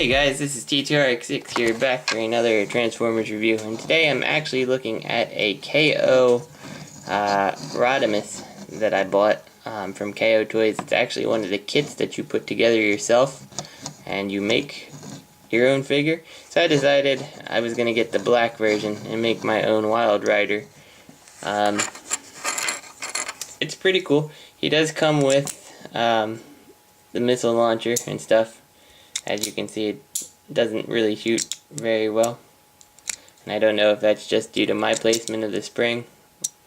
Hey guys, this is T2RX6 here, back for another Transformers review, and today I'm actually looking at a KO Rodimus that I bought from KO Toys. It's actually one of the kits that you put together yourself and you make your own figure. So I decided I was going to get the black version and make my own wildrider. It's pretty cool. He does come with the missile launcher and stuff. As you can see, it doesn't really shoot very well. And I don't know if that's just due to my placement of the spring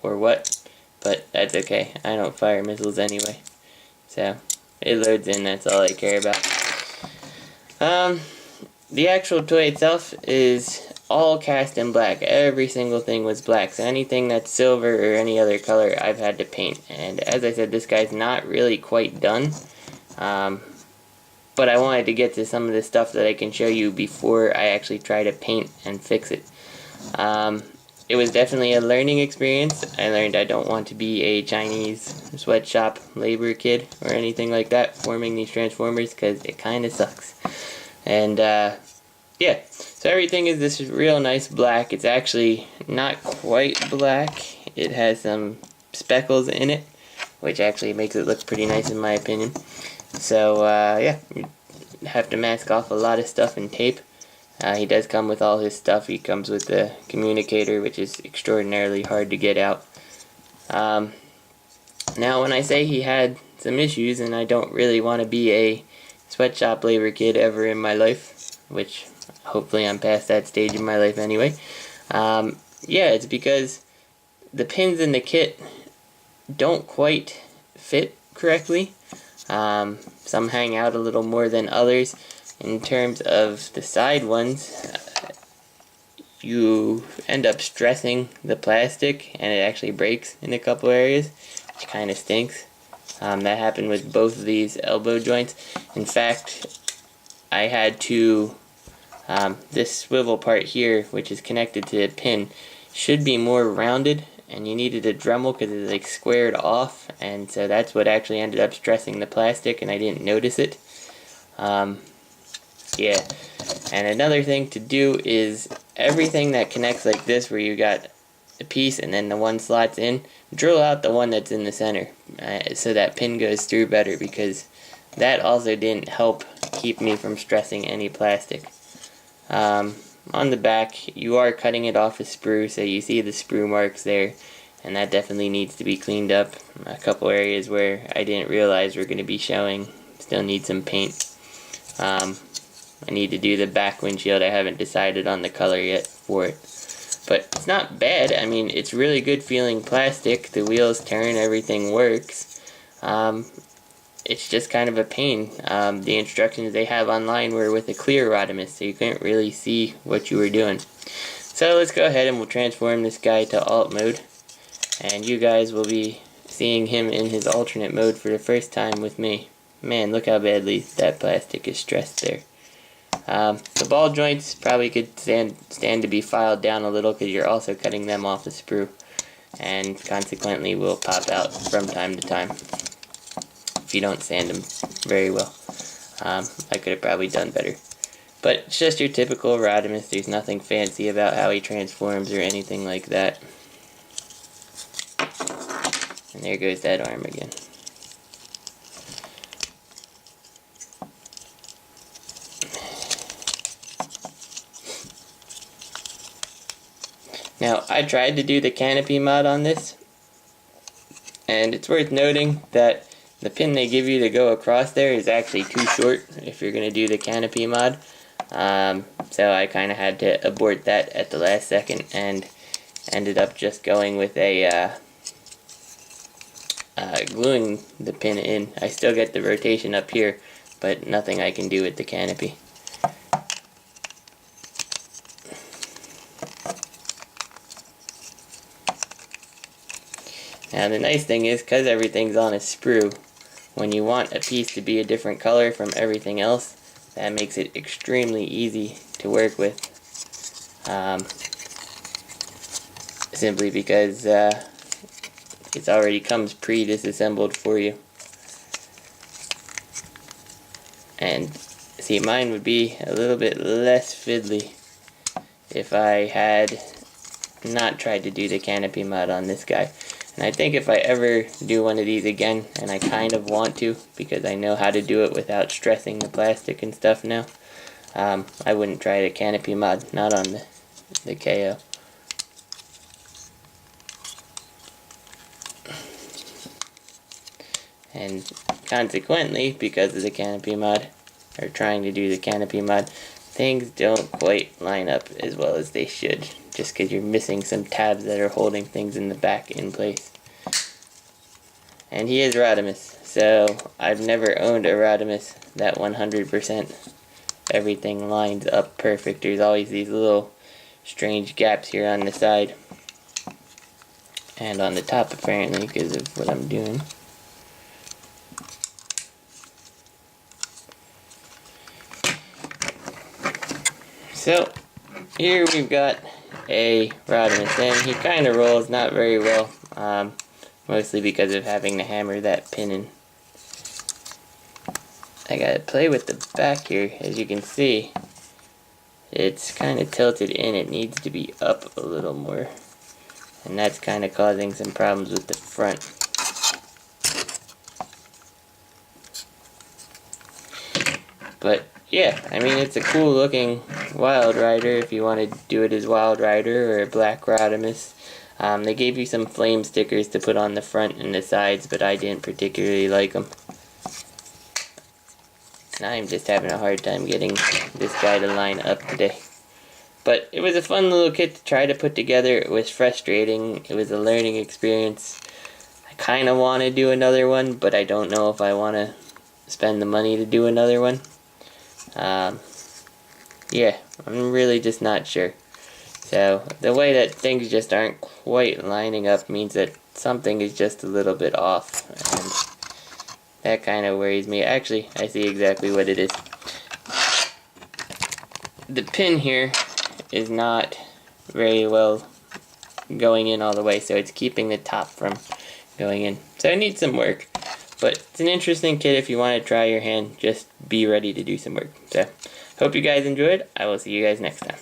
or what, but that's okay. I don't fire missiles anyway. So, it loads in, that's all I care about. The actual toy itself is all cast in black. Every single thing was black. So anything that's silver or any other color, I've had to paint. And as I said, this guy's not really quite done. But I wanted to get to some of the stuff that I can show you before I actually try to paint and fix it. It was definitely a learning experience. I learned I don't want to be a Chinese sweatshop labor kid or anything like that forming these Transformers, because it kind of sucks. And yeah, so everything is this real nice black. It's actually not quite black. It has some speckles in it, which actually makes it look pretty nice in my opinion. So, yeah, you have to mask off a lot of stuff in tape. He does come with all his stuff. He comes with the communicator, which is extraordinarily hard to get out. Now, when I say he had some issues, and I don't really want to be a sweatshop labor kid ever in my life, which hopefully I'm past that stage in my life anyway, yeah, it's because the pins in the kit don't quite fit correctly. Some hang out a little more than others. In terms of the side ones, you end up stressing the plastic and it actually breaks in a couple areas, which kind of stinks. That happened with both of these elbow joints. In fact, I had to, this swivel part here, which is connected to a pin, should be more rounded, and you needed a Dremel because it's like squared off, and so that's what actually ended up stressing the plastic, and I didn't notice it. Yeah, and another thing to do is everything that connects like this, where you got a piece and then the one slots in, drill out the one that's in the center so that pin goes through better, because that also didn't help keep me from stressing any plastic. On the back, you are cutting it off a sprue, so you see the sprue marks there, and that definitely needs to be cleaned up. A couple areas where I didn't realize were going to be showing still need some paint. I need to do the back windshield. I haven't decided on the color yet for it, but it's not bad. I mean, it's really good feeling plastic. The wheels turn, everything works. It's just kind of a pain. The instructions they have online were with a clear Rodimus, so you couldn't really see what you were doing. So let's go ahead and we'll transform this guy to alt mode, and you guys will be seeing him in his alternate mode for the first time with me. Man, look how badly that plastic is stressed there. The ball joints probably could stand to be filed down a little, because you're also cutting them off the sprue, and consequently will pop out from time to time if you don't sand them very well. I could have probably done better. But it's just your typical Rodimus. There's nothing fancy about how he transforms or anything like that. And there goes that arm again. Now, I tried to do the canopy mod on this, and it's worth noting that the pin they give you to go across there is actually too short if you're going to do the canopy mod. So I kind of had to abort that at the last second and ended up just going with a gluing the pin in. I still get the rotation up here, but nothing I can do with the canopy. Now the nice thing is, because everything's on a sprue, when you want a piece to be a different color from everything else, that makes it extremely easy to work with. Simply because it already comes pre-disassembled for you. And see, mine would be a little bit less fiddly if I had not tried to do the canopy mod on this guy. And I think if I ever do one of these again, and I kind of want to, because I know how to do it without stressing the plastic and stuff now, I wouldn't try the canopy mod, not on the KO. And consequently, because of the canopy mod, or trying to do the canopy mod, things don't quite line up as well as they should, just because you're missing some tabs that are holding things in the back in place. And he is Rodimus, so I've never owned a Rodimus that 100% everything lines up perfect. There's always these little strange gaps here on the side and on the top, apparently, because of what I'm doing. So here we've got a Rodimus, and he kind of rolls not very well, mostly because of having to hammer that pin in. I gotta play with the back here. As you can see, it's kind of tilted in. It needs to be up a little more, and that's kind of causing some problems with the front. But yeah, I mean, it's a cool looking wildrider if you want to do it as wildrider or a black Rodimus. They gave you some flame stickers to put on the front and the sides, but I didn't particularly like them. And I'm just having a hard time getting this guy to line up today. But it was a fun little kit to try to put together. It was frustrating. It was a learning experience. I kind of want to do another one, but I don't know if I want to spend the money to do another one. Yeah, I'm really just not sure. So the way that things just aren't quite lining up means that something is just a little bit off, and that kind of worries me. Actually, I see exactly what it is. The pin here is not very well going in all the way, so it's keeping the top from going in. So it needs some work, but it's an interesting kit if you want to try your hand. Just be ready to do some work. So hope you guys enjoyed. I will see you guys next time.